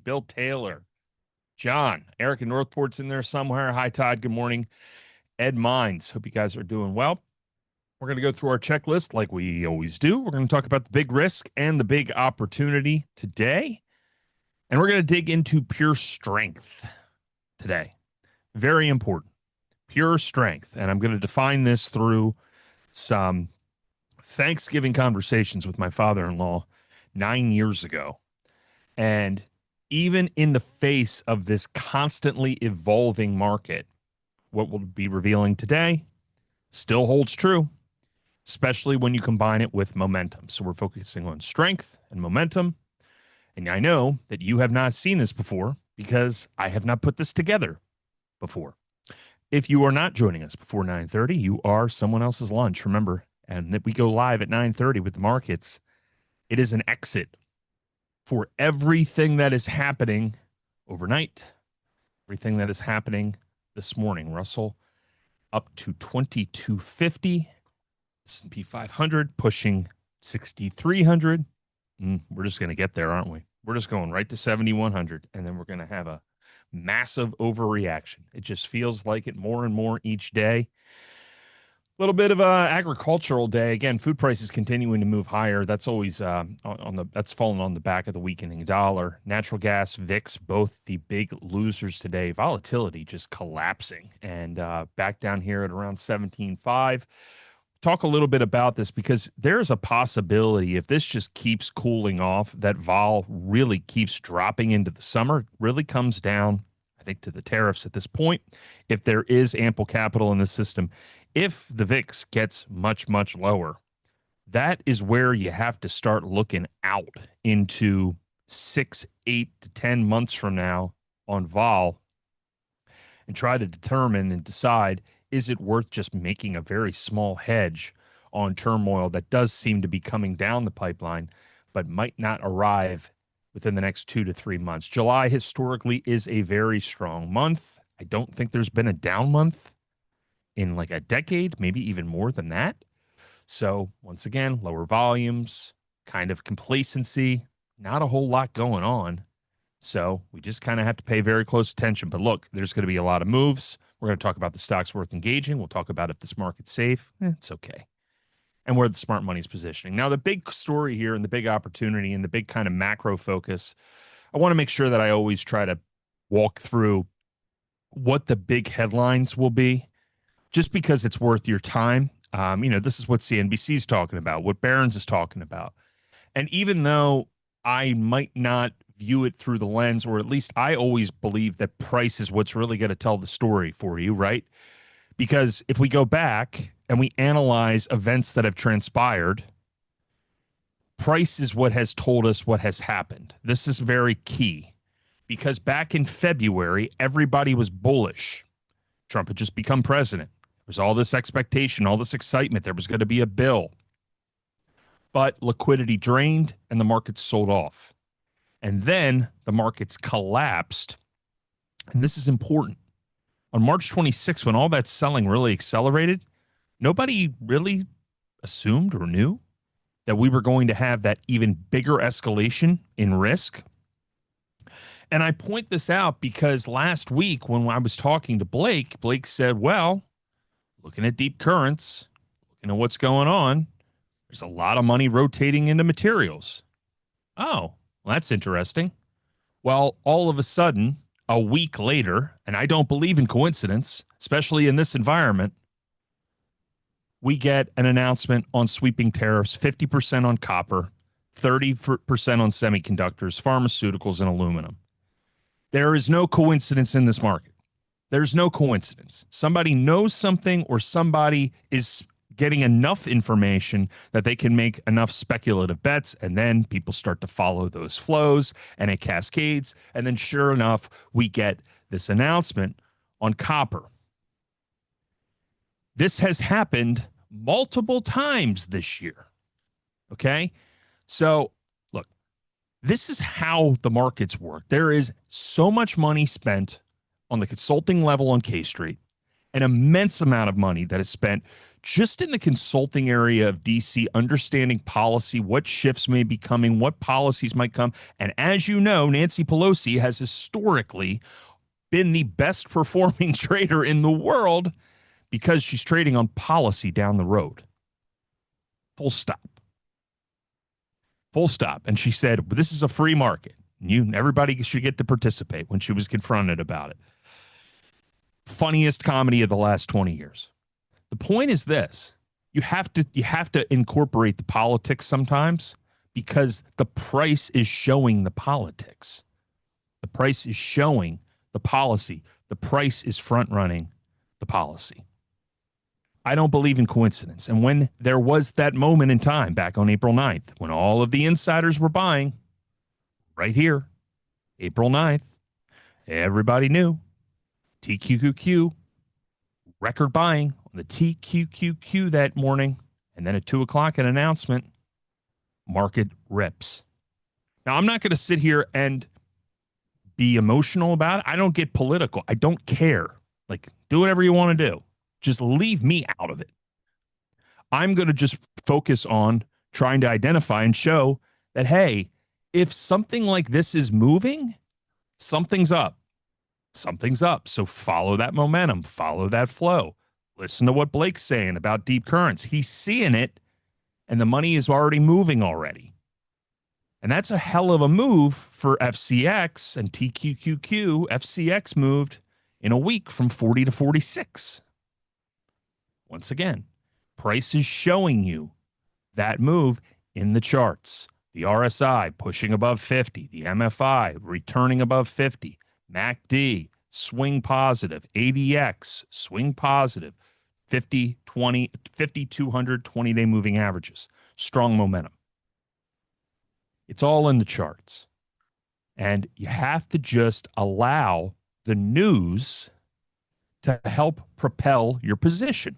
Bill Taylor, John, Eric in Northport's in there somewhere. Hi, Todd. Good morning. Ed Mines. Hope you guys are doing well. We're going to go through our checklist like we always do. We're going to talk about the big risk and the big opportunity today. And we're going to dig into pure strength today. Very important. Pure strength. And I'm going to define this through some Thanksgiving conversations with my father-in-law 9 years ago. And even in the face of this constantly evolving market, what we'll be revealing today still holds true, especially when you combine it with momentum. So we're focusing on strength and momentum. And I know that you have not seen this before because I have not put this together before. If you are not joining us before 9:30, you are someone else's lunch. Remember, and that we go live at 9:30 with the markets. It is an exit for everything that is happening overnight, everything that is happening this morning. Russell up to 2250, S&P 500 pushing 6300. We're just going to get there, aren't we? We're just going right to 7100, and then we're going to have a massive overreaction. It just feels like it more and more each day. A little bit of a agricultural day. Again, food prices continuing to move higher. That's always that's fallen on the back of the weakening dollar. Natural gas, VIX, both the big losers today. Volatility just collapsing and back down here at around 17.5. Talk a little bit about this because there's a possibility if this just keeps cooling off, that vol really keeps dropping into the summer, really comes down, I think, to the tariffs at this point. If there is ample capital in the system, if the VIX gets much, much lower, that is where you have to start looking out into 6, 8 to 10 months from now on vol and try to determine and decide, is it worth just making a very small hedge on turmoil that does seem to be coming down the pipeline, but might not arrive within the next 2 to 3 months. July historically is a very strong month. I don't think there's been a down month in like a decade, maybe even more than that. So once again, lower volumes, kind of complacency, not a whole lot going on. So we just kind of have to pay very close attention. But look, there's going to be a lot of moves. We're going to talk about the stocks worth engaging. We'll talk about if this market's safe. It's okay. And where the smart money is positioning. Now, the big story here and the big opportunity and the big kind of macro focus, I want to make sure that I always try to walk through what the big headlines will be, just because it's worth your time. This is what CNBC is talking about, what Barron's is talking about. And even though I might not view it through the lens, or at least I always believe that price is what's really going to tell the story for you, right? Because if we go back and we analyze events that have transpired, price is what has told us what has happened. This is very key because back in February, everybody was bullish. Trump had just become president. There was all this expectation, all this excitement. There was going to be a bill. But liquidity drained and the markets sold off. And then the markets collapsed. And this is important. On March 26th, when all that selling really accelerated, nobody really assumed or knew that we were going to have that even bigger escalation in risk. And I point this out because last week when I was talking to Blake, Blake said, well, looking at deep currents, looking at what's going on, there's a lot of money rotating into materials. Oh, well, that's interesting. Well, all of a sudden, a week later, and I don't believe in coincidence, especially in this environment, we get an announcement on sweeping tariffs, 50% on copper, 30% on semiconductors, pharmaceuticals, and aluminum. There is no coincidence in this market. There's no coincidence. Somebody knows something or somebody is getting enough information that they can make enough speculative bets, and then people start to follow those flows, and it cascades, and then sure enough, we get this announcement on copper. This has happened multiple times this year, okay? So, look, this is how the markets work. There is so much money spent on the consulting level on K Street, an immense amount of money that is spent just in the consulting area of DC, understanding policy, what shifts may be coming, what policies might come. And as you know, Nancy Pelosi has historically been the best performing trader in the world because she's trading on policy down the road. Full stop. Full stop. And she said, well, this is a free market. Everybody should get to participate when she was confronted about it. Funniest comedy of the last 20 years. The point is this. You have to incorporate the politics sometimes because the price is showing the politics. The price is showing the policy. The price is front running the policy. I don't believe in coincidence. And when there was that moment in time back on April 9th, when all of the insiders were buying right here, April 9th, everybody knew TQQQ, record buying on the TQQQ that morning. And then at 2 o'clock, an announcement, market rips. Now, I'm not going to sit here and be emotional about it. I don't get political. I don't care. Like, do whatever you want to do. Just leave me out of it. I'm going to just focus on trying to identify and show that, hey, if something like this is moving, something's up. Something's up. So follow that momentum, follow that flow. Listen to what Blake's saying about deep currents. He's seeing it, and the money is already moving already. And that's a hell of a move for FCX and TQQQ. FCX moved in a week from 40 to 46. Once again, price is showing you that move in the charts. The RSI pushing above 50, the MFI returning above 50, MACD swing positive, ADX swing positive, 50, 20, 5,200 20-day moving averages, strong momentum. It's all in the charts. And you have to just allow the news to help propel your position.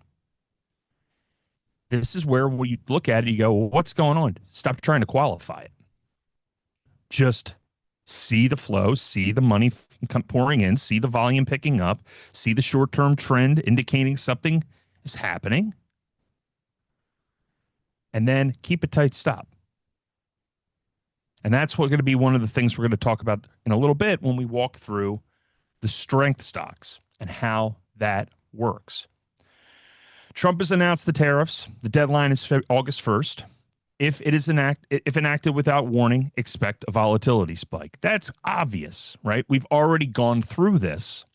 This is where when you look at it, you go, well, what's going on? Stop trying to qualify it. Just see the flow, see the money pouring in, see the volume picking up, see the short-term trend indicating something is happening, and then keep a tight stop. And that's going to be one of the things we're going to talk about in a little bit when we walk through the strength stocks and how that works. Trump has announced the tariffs. The deadline is August 1st. If enacted without warning, expect a volatility spike. That's obvious, right? We've already gone through this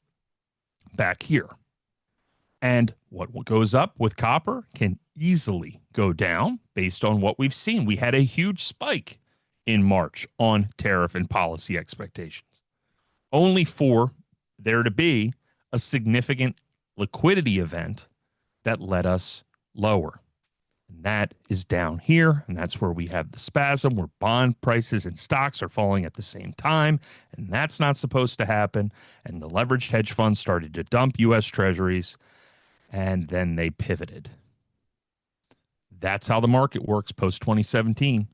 back here. And what goes up with copper can easily go down based on what we've seen. We had a huge spike in March on tariff and policy expectations, only for there to be a significant liquidity event that led us lower. And that is down here, and that's where we have the spasm, where bond prices and stocks are falling at the same time, and that's not supposed to happen. And the leveraged hedge funds started to dump U.S. Treasuries, and then they pivoted. That's how the market works post-2017.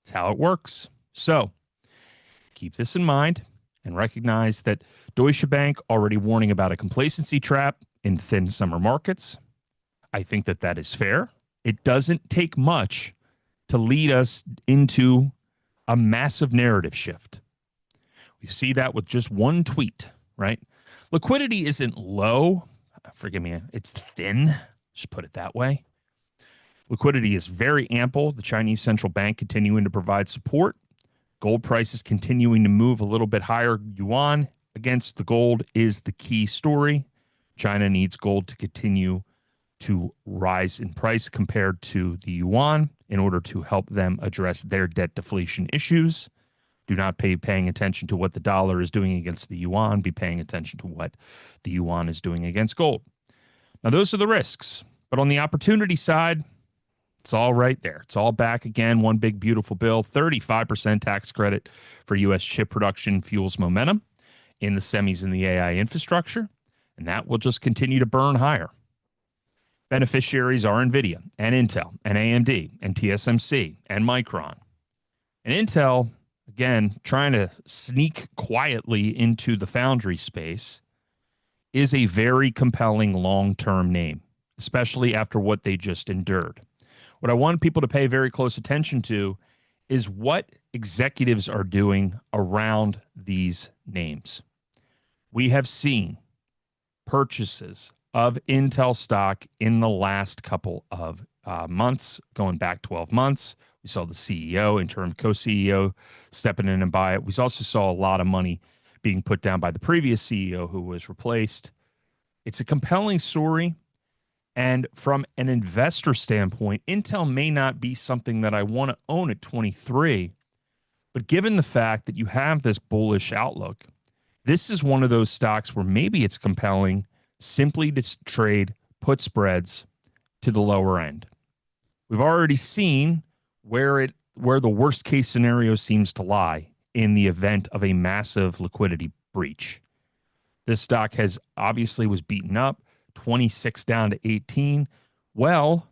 It's how it works. So keep this in mind and recognize that Deutsche Bank already warning about a complacency trap in thin summer markets. I think that that is fair. It doesn't take much to lead us into a massive narrative shift. We see that with just one tweet, right? Liquidity isn't low. Forgive me, it's thin. Just put it that way. Liquidity is very ample. The Chinese central bank continuing to provide support. Gold prices continuing to move a little bit higher. Yuan against the gold is the key story. China needs gold to continue to rise in price compared to the yuan in order to help them address their debt deflation issues. Do not paying attention to what the dollar is doing against the yuan. Be paying attention to what the yuan is doing against gold. Now, those are the risks. But on the opportunity side, it's all right there. It's all back again. One big, beautiful bill. 35% tax credit for U.S. chip production fuels momentum in the semis and the AI infrastructure. And that will just continue to burn higher. Beneficiaries are NVIDIA and Intel and AMD and TSMC and Micron. And Intel, again, trying to sneak quietly into the foundry space, is a very compelling long-term name, especially after what they just endured. What I want people to pay very close attention to is what executives are doing around these names. We have seen purchases of Intel stock in the last couple of months, going back 12 months. We saw the CEO, interim co-CEO, stepping in and buy it. We also saw a lot of money being put down by the previous CEO who was replaced. It's a compelling story. And from an investor standpoint, Intel may not be something that I want to own at 23. But given the fact that you have this bullish outlook, this is one of those stocks where maybe it's compelling simply to trade put spreads to the lower end. We've already seen where the worst case scenario seems to lie in the event of a massive liquidity breach. This stock has obviously was beaten up, 26 down to 18. Well,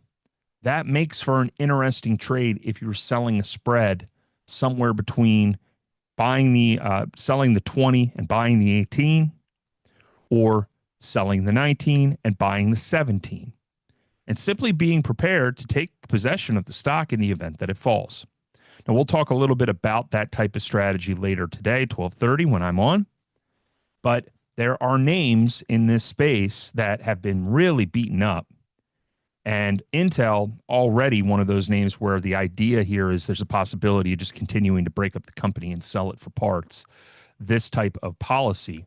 that makes for an interesting trade if you're selling a spread somewhere between selling the 20 and buying the 18, or selling the 19 and buying the 17, and simply being prepared to take possession of the stock in the event that it falls. Now, we'll talk a little bit about that type of strategy later today, 12:30 when I'm on, but there are names in this space that have been really beaten up. And Intel, already one of those names where the idea here is there's a possibility of just continuing to break up the company and sell it for parts. This type of policy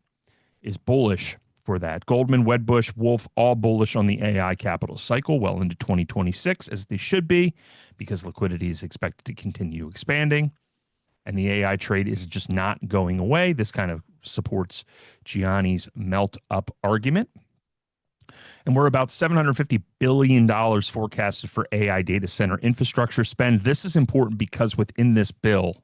is bullish for that. Goldman, Wedbush, Wolf, all bullish on the AI capital cycle well into 2026, as they should be, because liquidity is expected to continue expanding. And the AI trade is just not going away. This kind of supports Gianni's melt up argument. And we're about $750 billion forecasted for AI data center infrastructure spend. This is important because within this bill,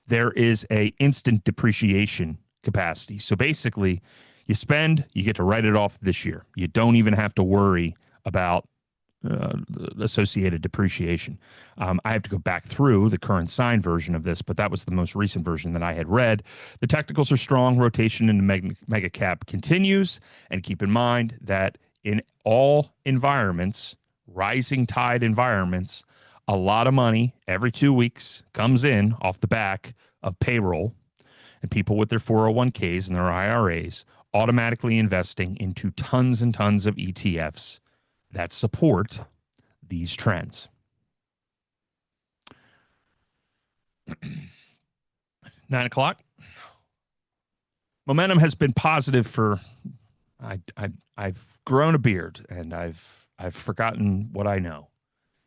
there is a instant depreciation capacity. So basically, you spend, you get to write it off this year. You don't even have to worry about associated depreciation. I have to go back through the current signed version of this, but that was the most recent version that I had read. The technicals are strong. Rotation into mega cap continues. And keep in mind that in all environments, rising tide environments, a lot of money every 2 weeks comes in off the back of payroll and people with their 401ks and their IRAs automatically investing into tons and tons of ETFs that support these trends. 9 o'clock. Momentum has been positive for, I've grown a beard and I've forgotten what I know.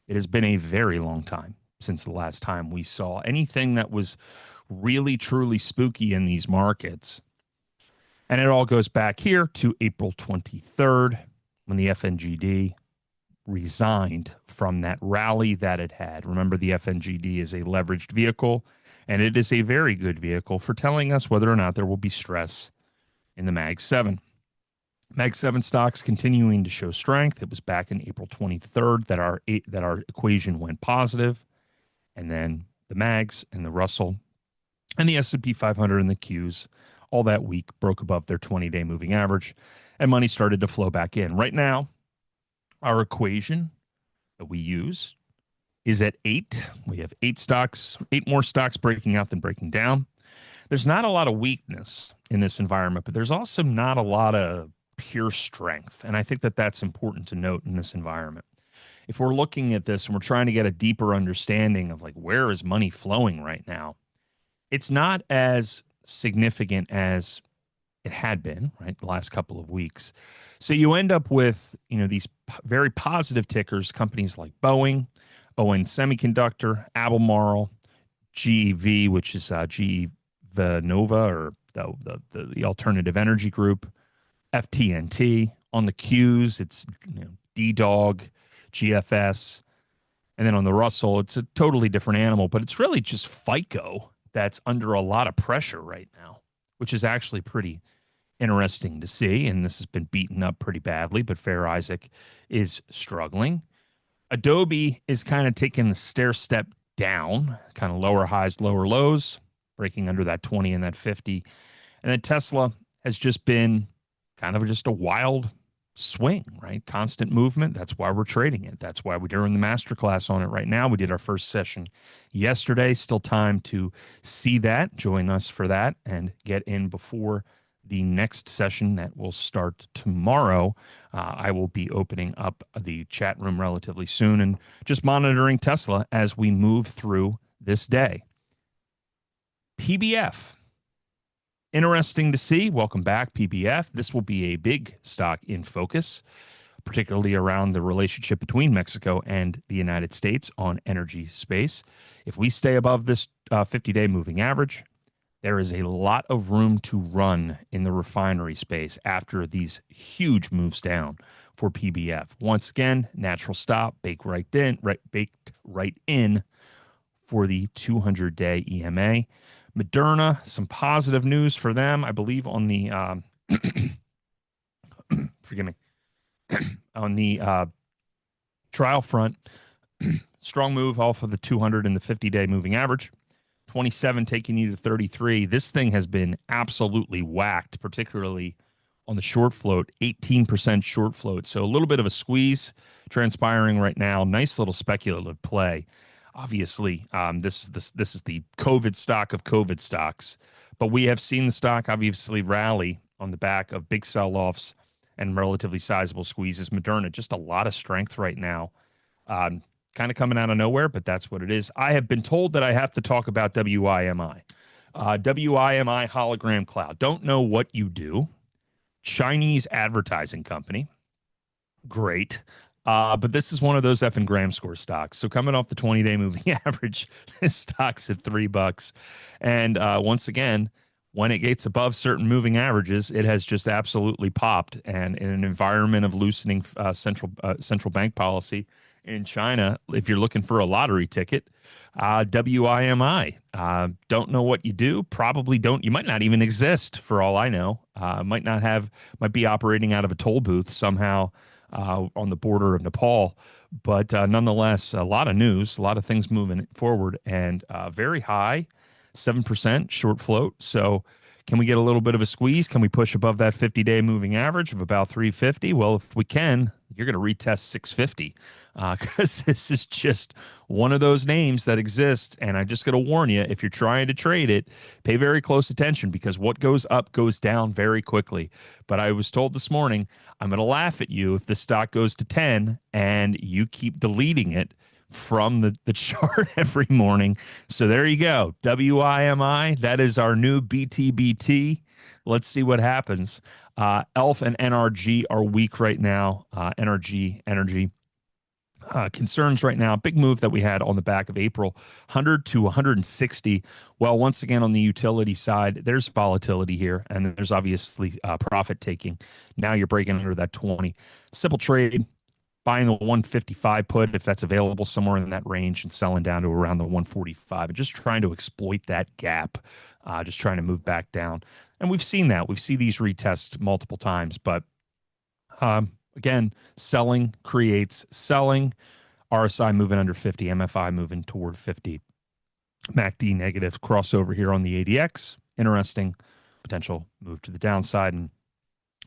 It has been a very long time since the last time we saw anything that was really, truly spooky in these markets. And it all goes back here to April 23rd, when the FNGD resigned from that rally that it had. Remember, the FNGD is a leveraged vehicle, and it is a very good vehicle for telling us whether or not there will be stress in the Mag 7. Mag 7 stocks continuing to show strength. It was back in April 23rd that our equation went positive, and then the Mags and the Russell and the S&P 500 and the Qs all that week broke above their 20-day moving average, and money started to flow back in. Right now, our equation that we use is at 8. We have 8 more stocks breaking out than breaking down. There's not a lot of weakness in this environment, but there's also not a lot of pure strength. And I think that that's important to note in this environment. If we're looking at this and we're trying to get a deeper understanding of like where is money flowing right now, it's not as significant as it had been, right, the last couple of weeks. So you end up with, these very positive tickers, companies like Boeing, ON Semiconductor, Albemarle, GEV, which is GE Vernova, or the alternative energy group, FTNT. On the Qs, it's DDOG, GFS. And then on the Russell, it's a totally different animal, but it's really just FICO that's under a lot of pressure right now, which is actually pretty interesting to see. And this has been beaten up pretty badly, but Fair Isaac is struggling. Adobe is kind of taking the stair step down, kind of lower highs, lower lows, breaking under that 20 and that 50. And then Tesla has just been kind of just a wild swing, right? Constant movement. That's why we're trading it. That's why we're doing the masterclass on it right now. We did our first session yesterday. Still time to see that. Join us for that and get in before the next session that will start tomorrow. I will be opening up the chat room relatively soon and just monitoring Tesla as we move through this day. PBF. Interesting to see. Welcome back, PBF. This will be a big stock in focus, particularly around the relationship between Mexico and the United States on energy space. If we stay above this 50-day moving average, there is a lot of room to run in the refinery space after these huge moves down for PBF. Once again, natural stop, baked right in for the 200-day EMA. Moderna, some positive news for them, I believe, on the forgive me, on the trial front. Strong move off of the 200 and the 50-day moving average. 27 taking you to 33. This thing has been absolutely whacked, particularly on the short float, 18% short float. So a little bit of a squeeze transpiring right now. Nice little speculative play. Obviously, this is the COVID stock of COVID stocks, but we have seen the stock obviously rally on the back of big sell-offs and relatively sizable squeezes. Moderna, just a lot of strength right now. Kind of coming out of nowhere, but that's what it is. I have been told that I have to talk about WIMI. WIMI hologram cloud. Don't know what you do. Chinese advertising company. Great. But this is one of those F and gram score stocks. So coming off the 20-day moving average, this stock's at $3. And once again, when it gets above certain moving averages, it has just absolutely popped. And in an environment of loosening central bank policy in China, if you're looking for a lottery ticket, WIMI. Don't know what you do. Probably don't. You might not even exist for all I know. Might be operating out of a toll booth somehow on the border of Nepal. But nonetheless, a lot of news, a lot of things moving forward, and very high, 7% short float. So can we get a little bit of a squeeze? Can we push above that 50-day moving average of about 350? Well, if we can, you're going to retest 650 because this is just one of those names that exists. And I'm just going to warn you, if you're trying to trade it, pay very close attention because what goes up goes down very quickly. But I was told this morning, I'm going to laugh at you if the stock goes to 10 and you keep deleting it from the chart every morning. So there you go. WIMI, that is our new BTBT. Let's see what happens. ELF and NRG are weak right now. NRG, energy. Concerns right now. Big move that we had on the back of April, 100 to 160. Well, once again, on the utility side, there's volatility here, and there's obviously profit taking. Now you're breaking under that 20. Simple trade. Buying the 155 put if that's available somewhere in that range and selling down to around the 145 and just trying to exploit that gap, just trying to move back down. And we've seen that. We've seen these retests multiple times. But again, selling creates selling. RSI moving under 50, MFI moving toward 50. MACD negative crossover here on the ADX. Interesting potential move to the downside. And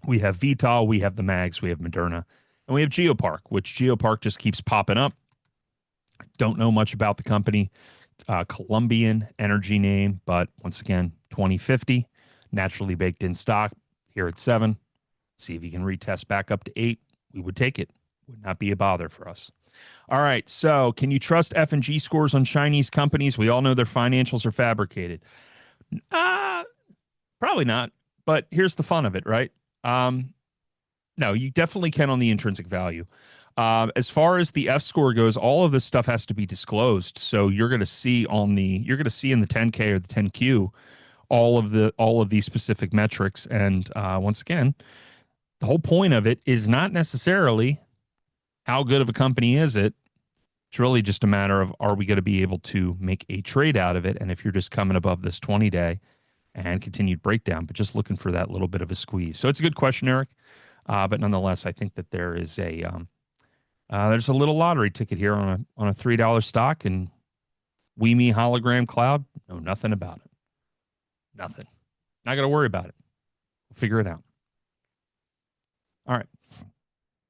we have Vital, we have the MAGs, we have Moderna. And we have Geopark, which Geopark just keeps popping up. Don't know much about the company. Colombian energy name, but once again, 2050, naturally baked in stock here at 7. See if you can retest back up to 8. We would take it. Would not be a bother for us. All right, so can you trust F&G scores on Chinese companies? We all know their financials are fabricated. Probably not, but here's the fun of it, right? No, you definitely can on the intrinsic value. As far as the F score goes, all of this stuff has to be disclosed. So you're going to see in the 10K or the 10Q all of these specific metrics. And once again, the whole point of it is not necessarily how good of a company is it. It's really just a matter of, are we going to be able to make a trade out of it? And if you're just coming above this 20-day and continued breakdown, but just looking for that little bit of a squeeze. So it's a good question, Eric. But nonetheless, I think that there is there's a little lottery ticket here on a $3 stock, and WIMI hologram cloud. Know nothing about it. Nothing. Not going to worry about it. We'll figure it out. All right.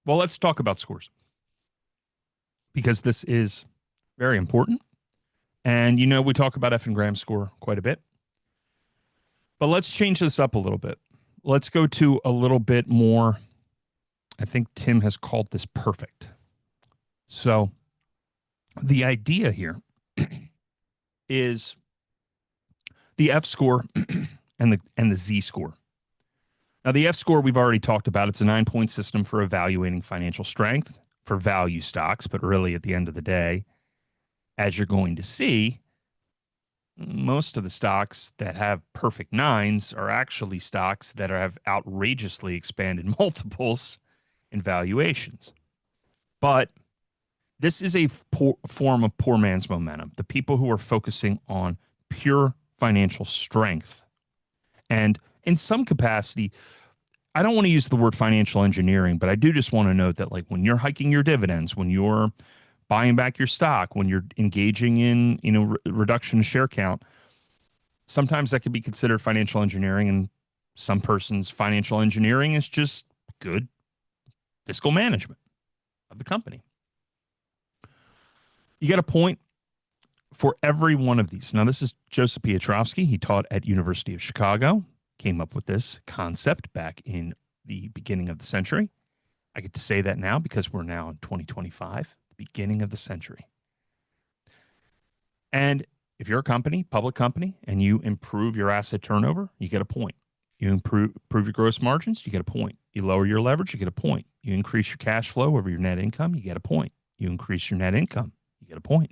Well, let's talk about scores because this is very important. And, we talk about F and Graham score quite a bit. But let's change this up a little bit. Let's go to a little bit more. I think Tim has called this perfect. So the idea here is the F score and the Z score. Now, the F score we've already talked about. It's a 9-point system for evaluating financial strength for value stocks, but really at the end of the day, as you're going to see, most of the stocks that have perfect nines are actually stocks that have outrageously expanded multiples in valuations. But this is a form of poor man's momentum. The people who are focusing on pure financial strength. And in some capacity, I don't want to use the word financial engineering, but I do just want to note that, like, when you're hiking your dividends, when you're buying back your stock, when you're engaging in, reduction in share count, sometimes that could be considered financial engineering. And some person's financial engineering is just good fiscal management of the company. You get a point for every one of these. Now, this is Joseph Piotrowski. He taught at University of Chicago, came up with this concept back in the beginning of the century. I get to say that now because we're now in 2025, the beginning of the century. And if you're a company, public company, and you improve your asset turnover, you get a point. You improve your gross margins, you get a point. You lower your leverage, you get a point. You increase your cash flow over your net income, you get a point. You increase your net income, you get a point.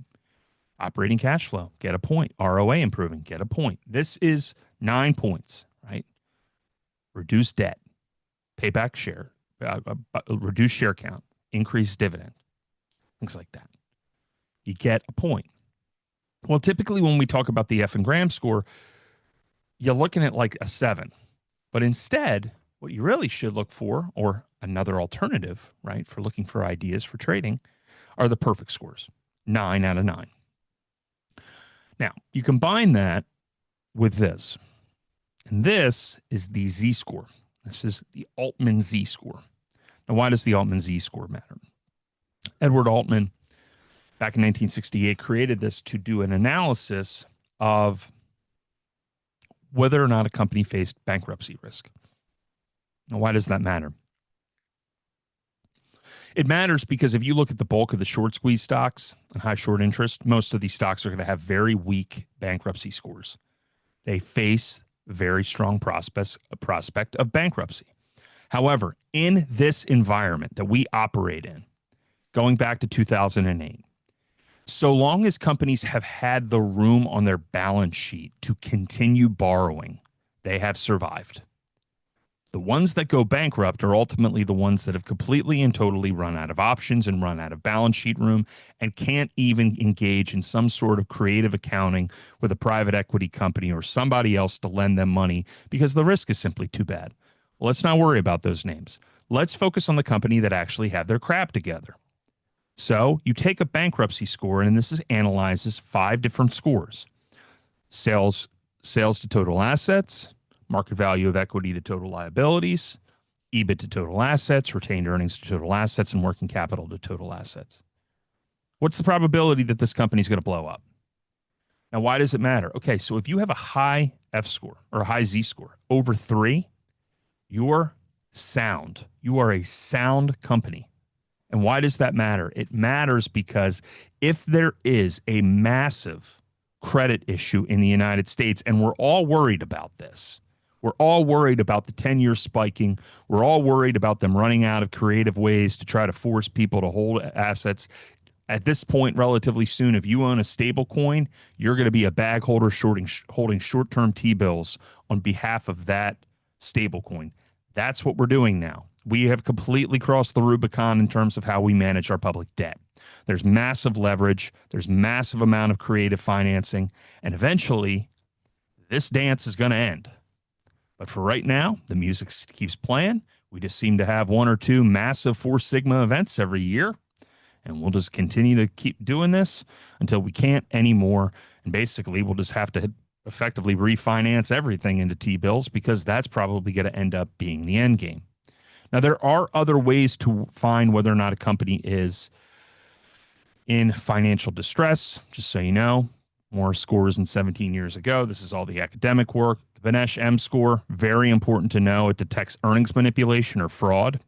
Operating cash flow, get a point. ROA improving, get a point. This is 9 points, right? Reduce debt, pay back share, reduce share count, increase dividend, things like that. You get a point. Well, typically when we talk about the F and Graham score, you're looking at like a 7. But instead, what you really should look for, or another alternative, right, for looking for ideas for trading, are the perfect scores, 9 out of 9. Now, you combine that with this, and this is the Z score. This is the Altman Z score. Now, why does the Altman Z score matter? Edward Altman, back in 1968, created this to do an analysis of whether or not a company faced bankruptcy risk. Now, why does that matter? It matters because if you look at the bulk of the short squeeze stocks and high short interest, most of these stocks are going to have very weak bankruptcy scores. They face very strong prospect of bankruptcy. However, in this environment that we operate in, going back to 2008, so long as companies have had the room on their balance sheet to continue borrowing, they have survived. The ones that go bankrupt are ultimately the ones that have completely and totally run out of options and run out of balance sheet room and can't even engage in some sort of creative accounting with a private equity company or somebody else to lend them money because the risk is simply too bad. Well, let's not worry about those names. Let's focus on the company that actually have their crap together. So you take a bankruptcy score, and this analyzes 5 different scores: sales to total assets, market value of equity to total liabilities, EBIT to total assets, retained earnings to total assets, and working capital to total assets. What's the probability that this company is going to blow up? Now, why does it matter? Okay, so if you have a high F score or a high Z score over 3, you're sound. You are a sound company. And why does that matter? It matters because if there is a massive credit issue in the United States, and we're all worried about this, we're all worried about the 10-year spiking, we're all worried about them running out of creative ways to try to force people to hold assets. At this point, relatively soon, if you own a stable coin, you're going to be a bag holder holding short-term T-bills on behalf of that stable coin. That's what we're doing now. We have completely crossed the Rubicon in terms of how we manage our public debt. There's massive leverage. There's massive amount of creative financing. And eventually, this dance is going to end. But for right now, the music keeps playing. We just seem to have 1 or 2 massive 4 Sigma events every year. And we'll just continue to keep doing this until we can't anymore. And basically, we'll just have to effectively refinance everything into T-bills because that's probably going to end up being the end game. Now, there are other ways to find whether or not a company is in financial distress, just so you know. More scores than 17 years ago. This is all the academic work. The Benesch M score, very important to know. It detects earnings manipulation or fraud.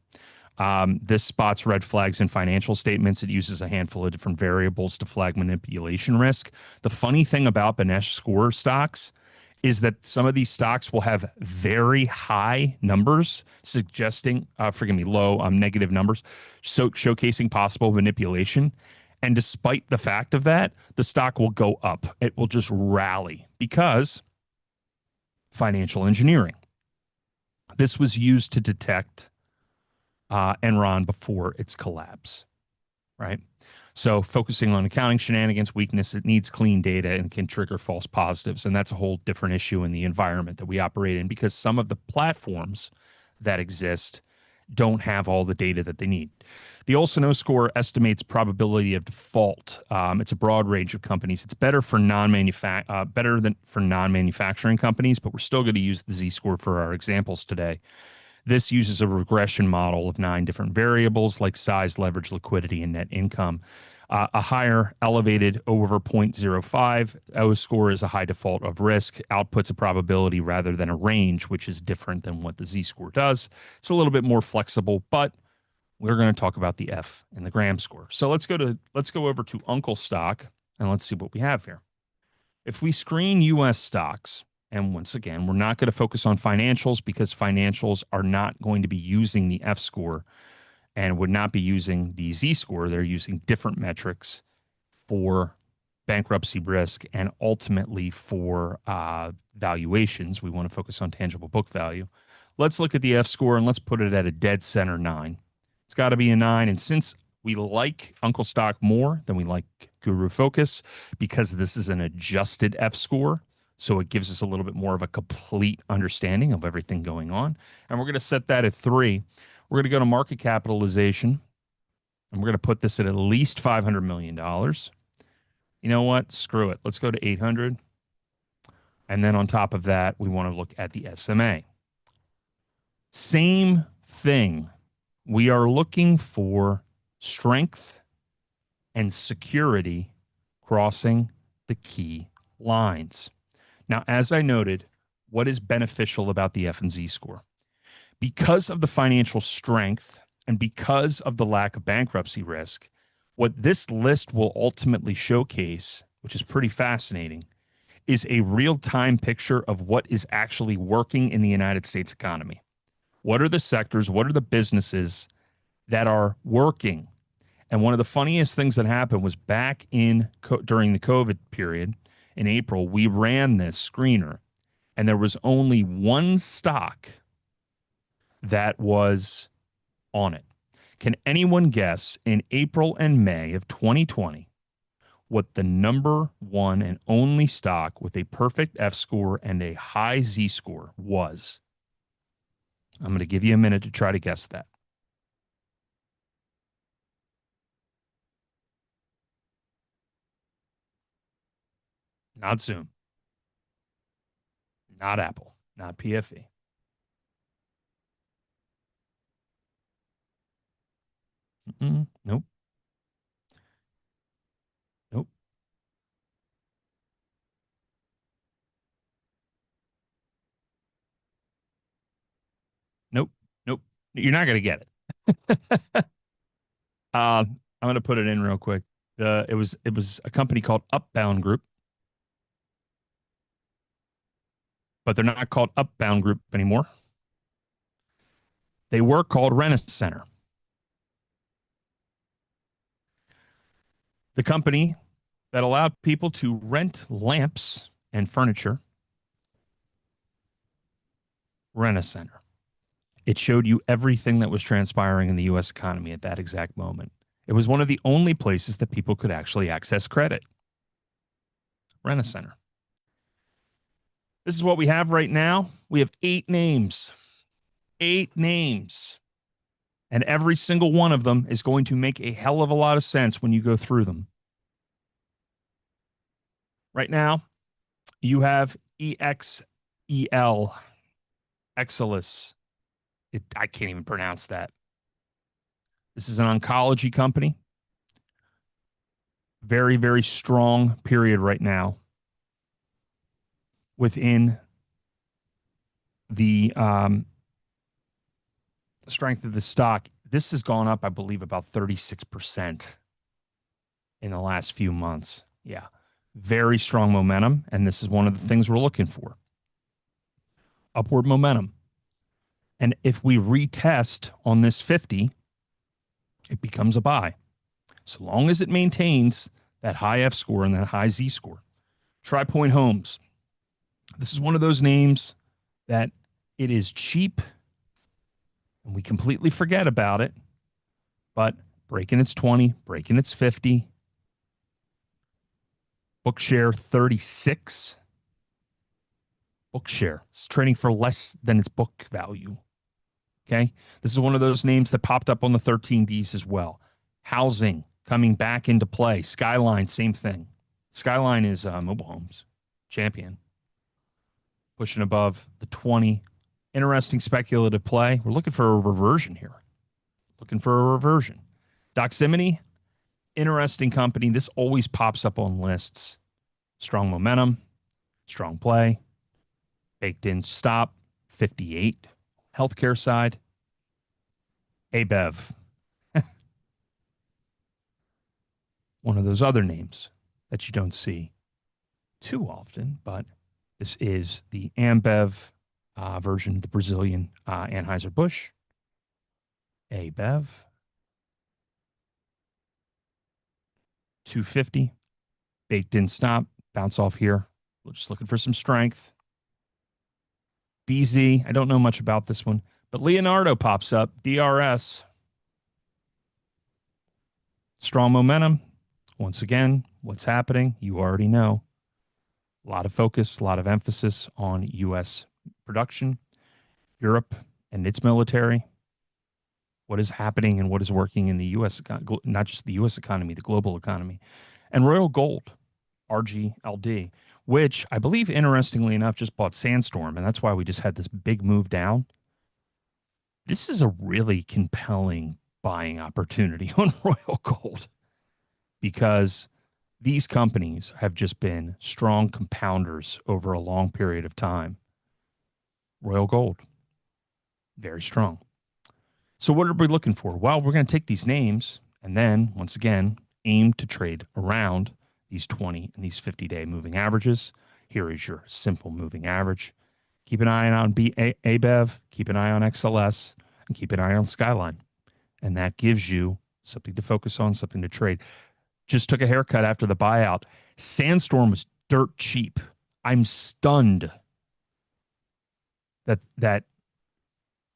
This spots red flags in financial statements. It uses a handful of different variables to flag manipulation risk. The funny thing about Benesch score stocks is that some of these stocks will have very high numbers suggesting, forgive me, low negative numbers, so showcasing possible manipulation. And despite the fact of that, the stock will go up. It will just rally because financial engineering. This was used to detect Enron before its collapse, right? So focusing on accounting shenanigans, weakness, it needs clean data and can trigger false positives. And that's a whole different issue in the environment that we operate in because some of the platforms that exist don't have all the data that they need. The Olsen score estimates probability of default. It's a broad range of companies. It's better for better than for non-manufacturing companies, but we're still going to use the Z score for our examples today. This uses a regression model of 9 different variables like size, leverage, liquidity, and net income. A higher elevated over 0.05 O score is a high default of risk, outputs a probability rather than a range, which is different than what the Z score does. It's a little bit more flexible, but we're going to talk about the F and the Graham score. So let's go over to Uncle Stock and let's see what we have here. If we screen US stocks, and once again, we're not going to focus on financials because financials are not going to be using the F score and would not be using the Z score. They're using different metrics for bankruptcy risk and ultimately for valuations. We want to focus on tangible book value. Let's look at the F score and let's put it at a dead center 9. It's got to be a 9. And since we like Uncle Stock more than we like Guru Focus because this is an adjusted F score, so it gives us a little bit more of a complete understanding of everything going on. And we're going to set that at 3. We're going to go to market capitalization, and we're going to put this at least $500 million. You know what? Screw it. Let's go to 800. And then on top of that, we want to look at the SMA. Same thing. We are looking for strength and security crossing the key lines. Now, as I noted, what is beneficial about the F and Z score? Because of the financial strength and because of the lack of bankruptcy risk, what this list will ultimately showcase, which is pretty fascinating, is a real-time picture of what is actually working in the United States economy. What are the sectors? What are the businesses that are working? And one of the funniest things that happened was back during the COVID period, in April, we ran this screener, and there was only one stock that was on it. Can anyone guess in April and May of 2020 what the number one and only stock with a perfect F score and a high Z score was? I'm going to give you a minute to try to guess that. Not Zoom. Not Apple. Not PFE. Nope. Nope. Nope. Nope. You're not going to get it. I'm going to put it in real quick. It was a company called Upbound Group, but they're not called Upbound Group anymore. They were called Rent-A-Center. The company that allowed people to rent lamps and furniture. Rent-A-Center. It showed you everything that was transpiring in the U.S. economy at that exact moment. It was one of the only places that people could actually access credit. Rent-A-Center. This is what we have right now. We have 8 names. 8 names. And every single one of them is going to make a hell of a lot of sense when you go through them. Right now, you have EXEL, Exelis, I can't even pronounce that. This is an oncology company. Very, very strong period right now within the strength of the stock. This has gone up, I believe, about 36% in the last few months. Yeah. Very strong momentum. And this is one of the things we're looking for. Upward momentum. And if we retest on this 50, it becomes a buy. So long as it maintains that high F score and that high Z score. TriPoint Homes. This is one of those names that it is cheap and we completely forget about it, but breaking its 20, breaking its 50. Book share 36. Book share. It's trading for less than its book value. Okay. This is one of those names that popped up on the 13Ds as well. Housing coming back into play. Skyline, same thing. Skyline is mobile homes champion. Pushing above the 20. Interesting speculative play. We're looking for a reversion here. Looking for a reversion. Doximity, interesting company. This always pops up on lists. Strong momentum, strong play, baked in stop, 58. Healthcare side, ABEV. One of those other names that you don't see too often, but this is the Ambev version, the Brazilian Anheuser-Busch. ABEV. 250. Baked in stop. Bounce off here. We're just looking for some strength. BZ. I don't know much about this one, but Leonardo pops up. DRS. Strong momentum. Once again, what's happening? You already know. A lot of focus, a lot of emphasis on U.S. production, Europe and its military. What is happening and what is working in the U.S., not just the U.S. economy, the global economy. And Royal Gold, RGLD, which I believe, interestingly enough, just bought Sandstorm, and that's why we just had this big move down. This is a really compelling buying opportunity on Royal Gold because these companies have just been strong compounders over a long period of time. Royal Gold, very strong. So what are we looking for? Well, we're going to take these names and then, once again, aim to trade around these 20 and these 50-day moving averages. Here is your simple moving average. Keep an eye on ABEV, keep an eye on XLS, and keep an eye on Skyline. And that gives you something to focus on, something to trade. Just took a haircut after the buyout. Sandstorm was dirt cheap. I'm stunned that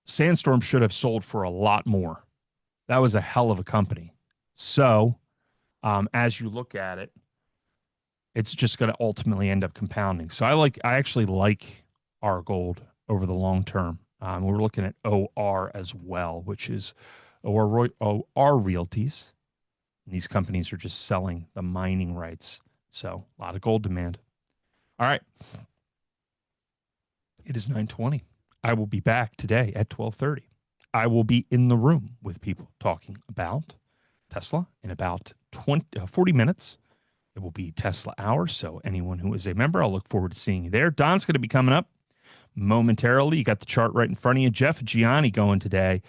Sandstorm should have sold for a lot more. That was a hell of a company. So as you look at it, it's just going to ultimately end up compounding. So I actually like our gold over the long term. We're looking at OR as well, which is OR Realties. And these companies are just selling the mining rights. So a lot of gold demand. All right. It is 9:20. I will be back today at 12:30. I will be in the room with people talking about Tesla in about 40 minutes. It will be Tesla Hour. So anyone who is a member, I'll look forward to seeing you there. Don's going to be coming up momentarily. You got the chart right in front of you. Jeff Gianni going today.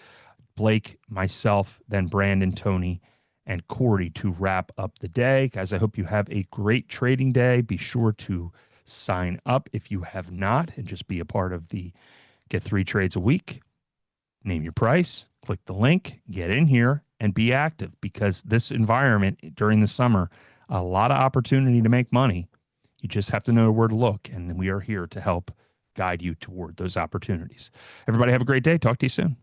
Blake, myself, then Brandon, Tony, and Corey to wrap up the day. Guys, I hope you have a great trading day. Be sure to sign up if you have not and just be a part of the Get 3 Trades a Week. Name your price, click the link, get in here, and be active because this environment during the summer, a lot of opportunity to make money. You just have to know where to look, and we are here to help guide you toward those opportunities. Everybody have a great day. Talk to you soon.